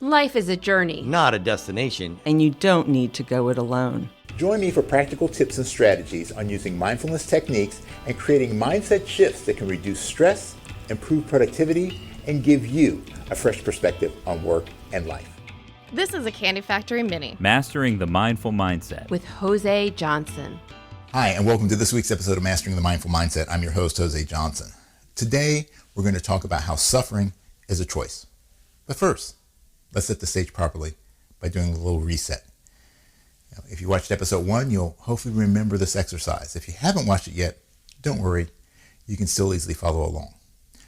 Life is a journey, not a destination. And you don't need to go it alone. Join me for practical tips and strategies on using mindfulness techniques and creating mindset shifts that can reduce stress, improve productivity, and give you a fresh perspective on work and life. This is a Candy Factory Mini. Mastering the Mindful Mindset with Jose Johnson. Hi, and welcome to this week's episode of Mastering the Mindful Mindset. I'm your host, Jose Johnson. Today, we're going to talk about how suffering is a choice. But first, let's set the stage properly by doing a little reset. If you watched episode 1, you'll hopefully remember this exercise. If you haven't watched it yet, don't worry. You can still easily follow along.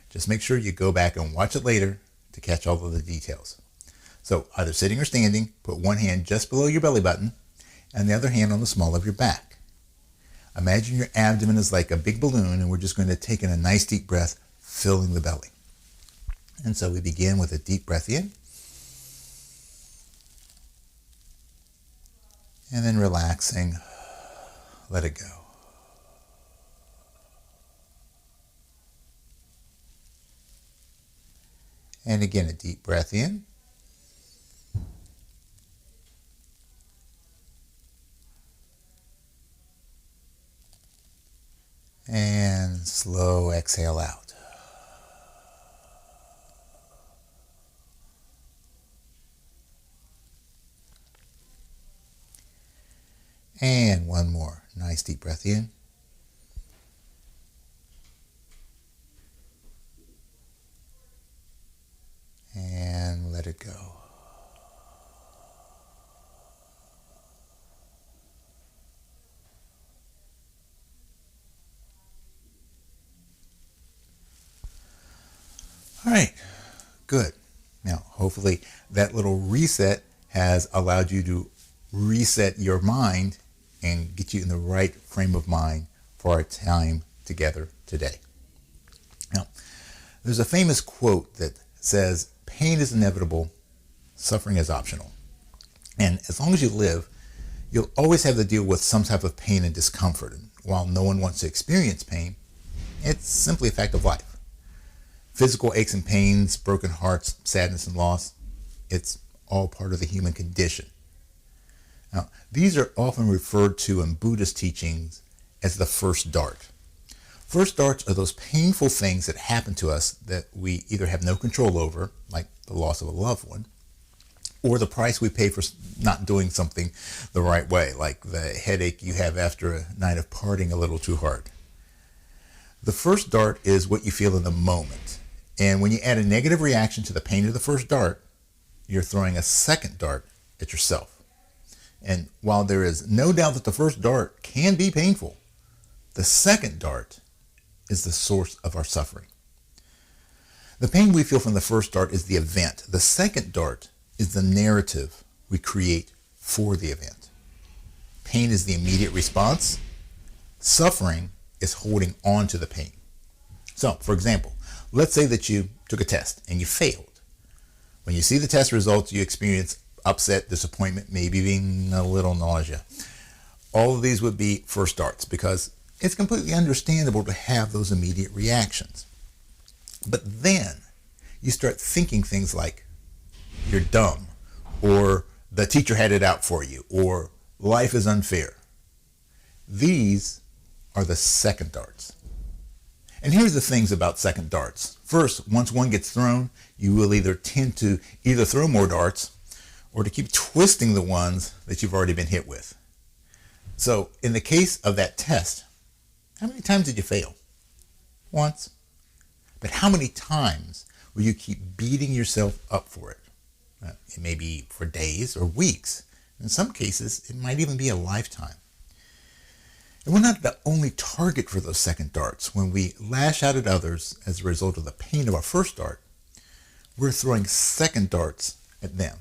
Just make sure you go back and watch it later to catch all of the details. So either sitting or standing, put one hand just below your belly button and the other hand on the small of your back. Imagine your abdomen is like a big balloon, and we're just going to take in a nice deep breath, filling the belly. And so we begin with a deep breath in. And then relaxing, let it go. And again, a deep breath in. And slow exhale out. And one more. Nice deep breath in. And let it go. All right, good. Now, hopefully that little reset has allowed you to reset your mind and get you in the right frame of mind for our time together today. Now, there's a famous quote that says, pain is inevitable, suffering is optional. And as long as you live, you'll always have to deal with some type of pain and discomfort. And while no one wants to experience pain, it's simply a fact of life. Physical aches and pains, broken hearts, sadness and loss, it's all part of the human condition. Now, these are often referred to in Buddhist teachings as the first dart. First darts are those painful things that happen to us that we either have no control over, like the loss of a loved one, or the price we pay for not doing something the right way, like the headache you have after a night of partying a little too hard. The first dart is what you feel in the moment. And when you add a negative reaction to the pain of the first dart, you're throwing a second dart at yourself. And while there is no doubt that the first dart can be painful, the second dart is the source of our suffering. The pain we feel from the first dart is the event. The second dart is the narrative we create for the event. Pain is the immediate response. Suffering is holding on to the pain. So, for example, let's say that you took a test and you failed. When you see the test results, you experience upset, disappointment, maybe even a little nausea. All of these would be first darts because it's completely understandable to have those immediate reactions. But then you start thinking things like you're dumb, or the teacher had it out for you, or life is unfair. These are the second darts. And here's the things about second darts. First, once one gets thrown, you will either tend to either throw more darts or to keep twisting the ones that you've already been hit with. So in the case of that test, how many times did you fail? Once. But how many times will you keep beating yourself up for it? It may be for days or weeks. In some cases, it might even be a lifetime. And we're not the only target for those second darts. When we lash out at others as a result of the pain of our first dart, we're throwing second darts at them.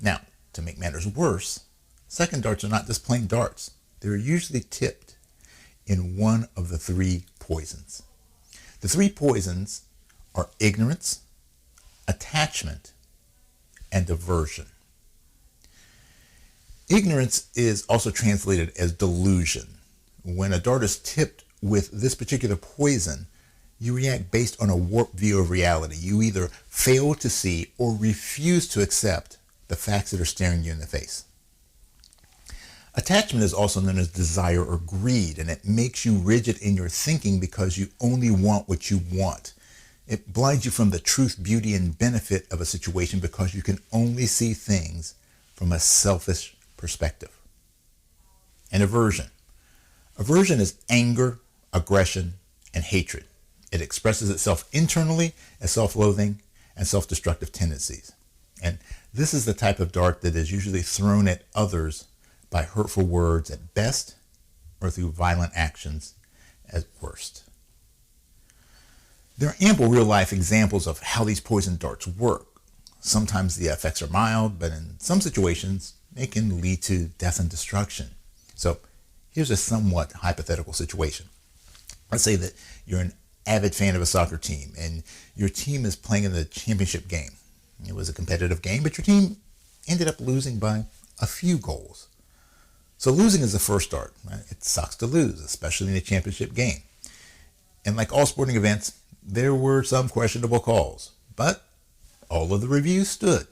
Now, to make matters worse, second darts are not just plain darts. They're usually tipped in one of the three poisons. The three poisons are ignorance, attachment, and aversion. Ignorance is also translated as delusion. When a dart is tipped with this particular poison, You react based on a warped view of reality. You either fail to see or refuse to accept the facts that are staring you in the face. Attachment is also known as desire or greed, and it makes you rigid in your thinking because you only want what you want. It blinds you from the truth, beauty, and benefit of a situation because you can only see things from a selfish perspective. And aversion. Aversion is anger, aggression, and hatred. It expresses itself internally as self-loathing and self-destructive tendencies. And this is the type of dart that is usually thrown at others by hurtful words at best or through violent actions at worst. There are ample real-life examples of how these poison darts work. Sometimes the effects are mild, but in some situations, it can lead to death and destruction. So here's a somewhat hypothetical situation. Let's say that you're an avid fan of a soccer team and your team is playing in the championship game. It was a competitive game, but your team ended up losing by a few goals. So losing is the first dart, right? It sucks to lose, especially in a championship game. And like all sporting events, there were some questionable calls, but all of the reviews stood.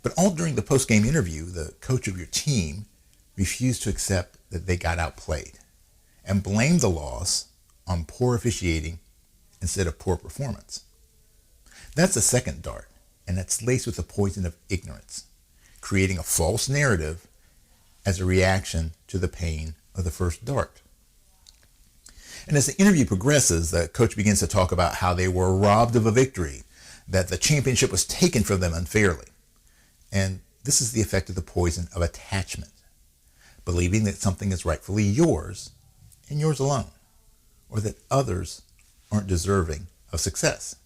But all during the post-game interview, the coach of your team refused to accept that they got outplayed and blamed the loss on poor officiating instead of poor performance. That's the second dart, and it's laced with the poison of ignorance, creating a false narrative as a reaction to the pain of the first dart. And as the interview progresses, the coach begins to talk about how they were robbed of a victory, that the championship was taken from them unfairly. And this is the effect of the poison of attachment, believing that something is rightfully yours and yours alone, or that others aren't deserving of success.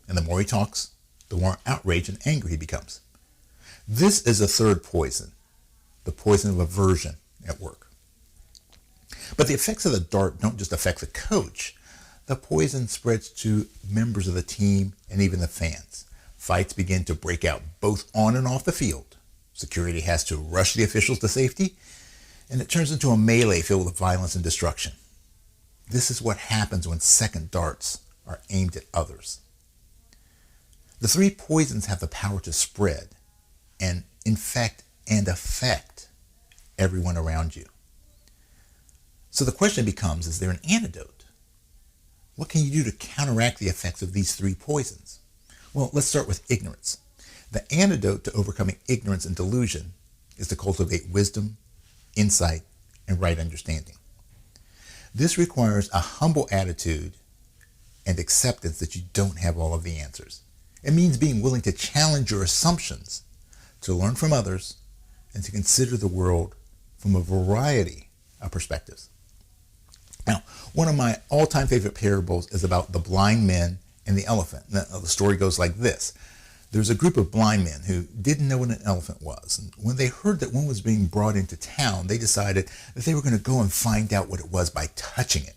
And the more he talks, the more outraged and angry he becomes. This is a third poison, the poison of aversion at work. But the effects of the dart don't just affect the coach. The poison spreads to members of the team and even the fans. Fights begin to break out both on and off the field. Security has to rush the officials to safety, and it turns into a melee filled with violence and destruction. This is what happens when second darts are aimed at others. The three poisons have the power to spread and infect and affect everyone around you. So the question becomes, is there an antidote? What can you do to counteract the effects of these three poisons? Well, let's start with ignorance. The antidote to overcoming ignorance and delusion is to cultivate wisdom, insight, and right understanding. This requires a humble attitude and acceptance that you don't have all of the answers. It means being willing to challenge your assumptions, to learn from others, and to consider the world from a variety of perspectives. Now, one of my all-time favorite parables is about the blind men and the elephant. Now, the story goes like this. There's a group of blind men who didn't know what an elephant was. And when they heard that one was being brought into town, they decided that they were going to go and find out what it was by touching it.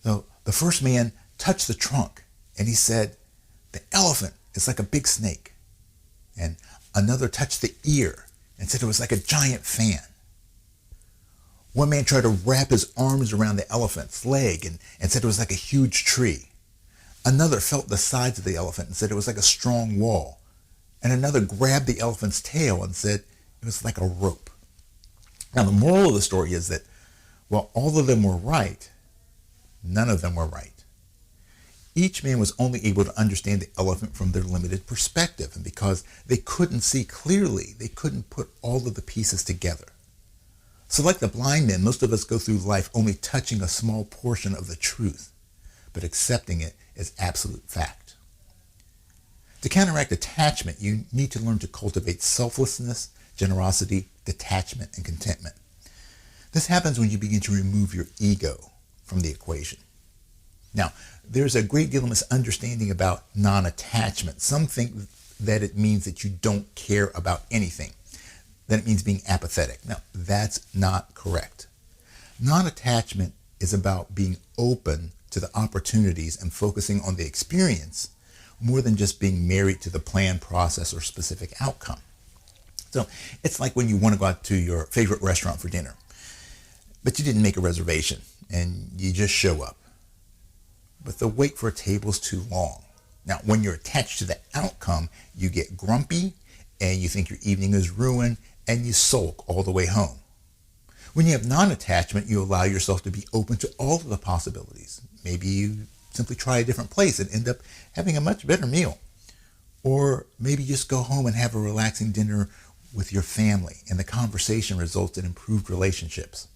So the first man touched the trunk and he said, "The elephant is like a big snake." And another touched the ear and said it was like a giant fan. One man tried to wrap his arms around the elephant's leg and said it was like a huge tree. Another felt the sides of the elephant and said it was like a strong wall. And another grabbed the elephant's tail and said it was like a rope. Now, the moral of the story is that while all of them were right, none of them were right. Each man was only able to understand the elephant from their limited perspective. And because they couldn't see clearly, they couldn't put all of the pieces together. So like the blind men, most of us go through life only touching a small portion of the truth, but accepting it as absolute fact. To counteract attachment, you need to learn to cultivate selflessness, generosity, detachment, and contentment. This happens when you begin to remove your ego from the equation. Now, there's a great deal of misunderstanding about non-attachment. Some think that it means that you don't care about anything, that it means being apathetic. Now, that's not correct. Non-attachment is about being open to the opportunities and focusing on the experience more than just being married to the plan, process, or specific outcome. So it's like when you want to go out to your favorite restaurant for dinner, but you didn't make a reservation and you just show up. but the wait for a table is too long. Now, when you're attached to the outcome, you get grumpy and you think your evening is ruined and you sulk all the way home. When you have non-attachment, you allow yourself to be open to all of the possibilities. Maybe you simply try a different place and end up having a much better meal. Or maybe just go home and have a relaxing dinner with your family and the conversation results in improved relationships.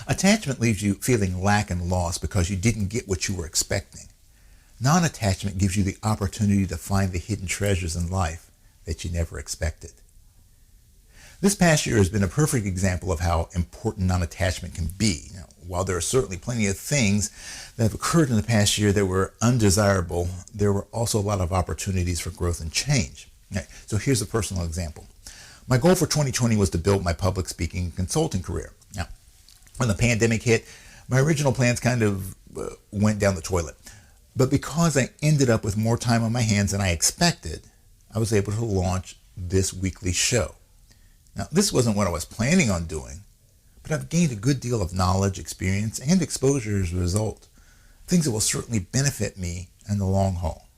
Attachment leaves you feeling lack and loss because you didn't get what you were expecting. Non-attachment gives you the opportunity to find the hidden treasures in life that you never expected. This past year has been a perfect example of how important non-attachment can be. Now, while there are certainly plenty of things that have occurred in the past year that were undesirable, there were also a lot of opportunities for growth and change. Okay, so here's a personal example. My goal for 2020 was to build my public speaking and consulting career. Now, when the pandemic hit, my original plans kind of went down the toilet. But because I ended up with more time on my hands than I expected, I was able to launch this weekly show. Now, this wasn't what I was planning on doing, but I've gained a good deal of knowledge, experience, and exposure as a result. Things that will certainly benefit me in the long haul.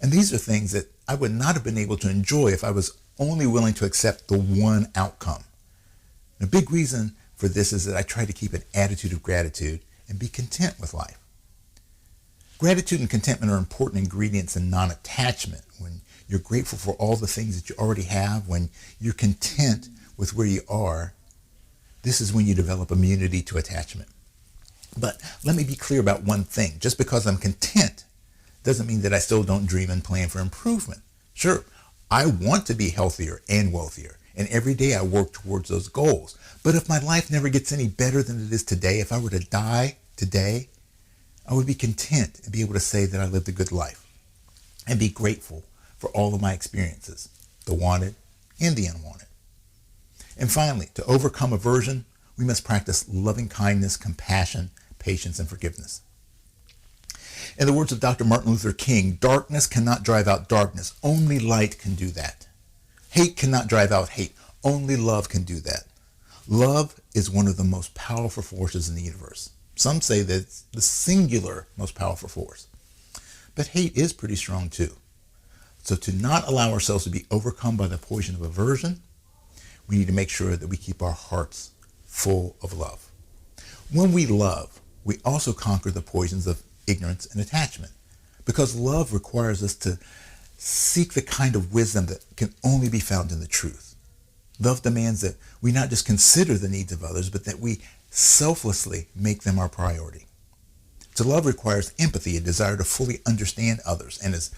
And these are things that I would not have been able to enjoy if I was only willing to accept the one outcome. And a big reason for this is that I try to keep an attitude of gratitude and be content with life. Gratitude and contentment are important ingredients in non-attachment. When you're grateful for all the things that you already have, when you're content with where you are, this is when you develop immunity to attachment. But let me be clear about one thing. Just because I'm content doesn't mean that I still don't dream and plan for improvement. Sure, I want to be healthier and wealthier, and every day I work towards those goals. But if my life never gets any better than it is today, if I were to die today, I would be content and be able to say that I lived a good life and be grateful for all of my experiences, the wanted and the unwanted. And finally, to overcome aversion, we must practice loving kindness, compassion, patience, and forgiveness. In the words of Dr. Martin Luther King, darkness cannot drive out darkness. Only light can do that. Hate cannot drive out hate. Only love can do that. Love is one of the most powerful forces in the universe. Some say that it's the singular most powerful force. But hate is pretty strong too. So to not allow ourselves to be overcome by the poison of aversion, we need to make sure that we keep our hearts full of love. When we love, we also conquer the poisons of ignorance and attachment, because love requires us to seek the kind of wisdom that can only be found in the truth. Love demands that we not just consider the needs of others, but that we selflessly make them our priority. To love requires empathy, a desire to fully understand others. And as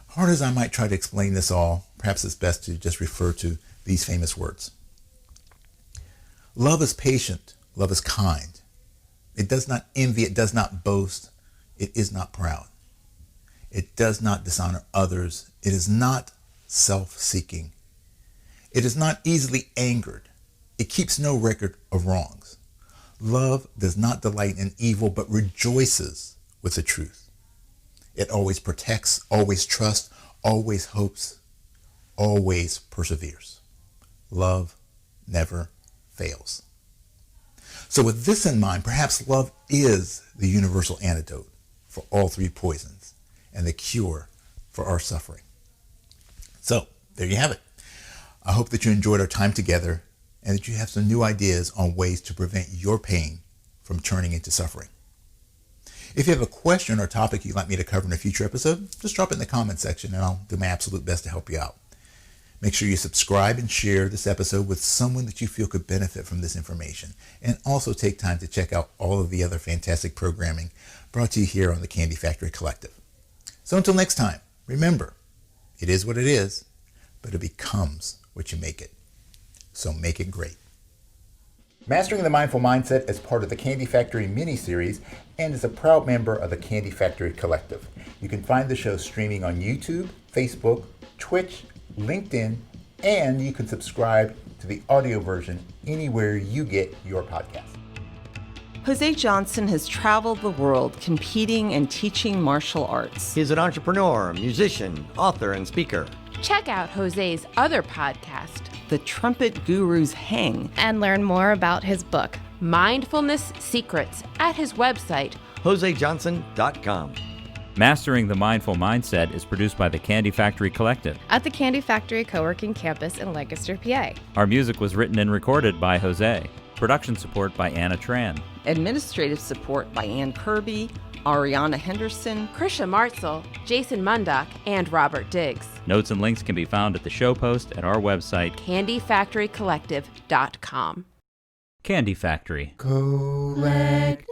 hard as I might try to explain this all, perhaps it's best to just refer to these famous words. Love is patient. Love is kind. It does not envy. It does not boast. It is not proud. It does not dishonor others. It is not self-seeking. It is not easily angered. It keeps no record of wrongs. Love does not delight in evil, but rejoices with the truth. It always protects, always trusts, always hopes, always perseveres. Love never fails. So with this in mind, perhaps love is the universal antidote for all three poisons and the cure for our suffering. So there you have it. I hope that you enjoyed our time together and that you have some new ideas on ways to prevent your pain from turning into suffering. If you have a question or topic you'd like me to cover in a future episode, just drop it in the comment section and I'll do my absolute best to help you out. Make sure you subscribe and share this episode with someone that you feel could benefit from this information. And also take time to check out all of the other fantastic programming brought to you here on the Candy Factory Collective. So until next time, remember, it is what it is, but it becomes what you make it. So make it great. Mastering the Mindful Mindset is part of the Candy Factory mini-series and is a proud member of the Candy Factory Collective. You can find the show streaming on YouTube, Facebook, Twitch, LinkedIn, and you can subscribe to the audio version anywhere you get your podcast. Jose Johnson has traveled the world competing and teaching martial arts. He's an entrepreneur, musician, author, and speaker. Check out Jose's other podcast, The Trumpet Gurus Hang. And learn more about his book. Mindfulness Secrets, at his website, josejohnson.com. Mastering the Mindful Mindset is produced by the Candy Factory Collective. At the Candy Factory co-working campus in Lancaster, PA. Our music was written and recorded by Jose. Production support by Anna Tran. Administrative support by Ann Kirby, Ariana Henderson, Krisha Martzel, Jason Mundock, and Robert Diggs. Notes and links can be found at the show post at our website, CandyFactoryCollective.com. Candy Factory. Collective.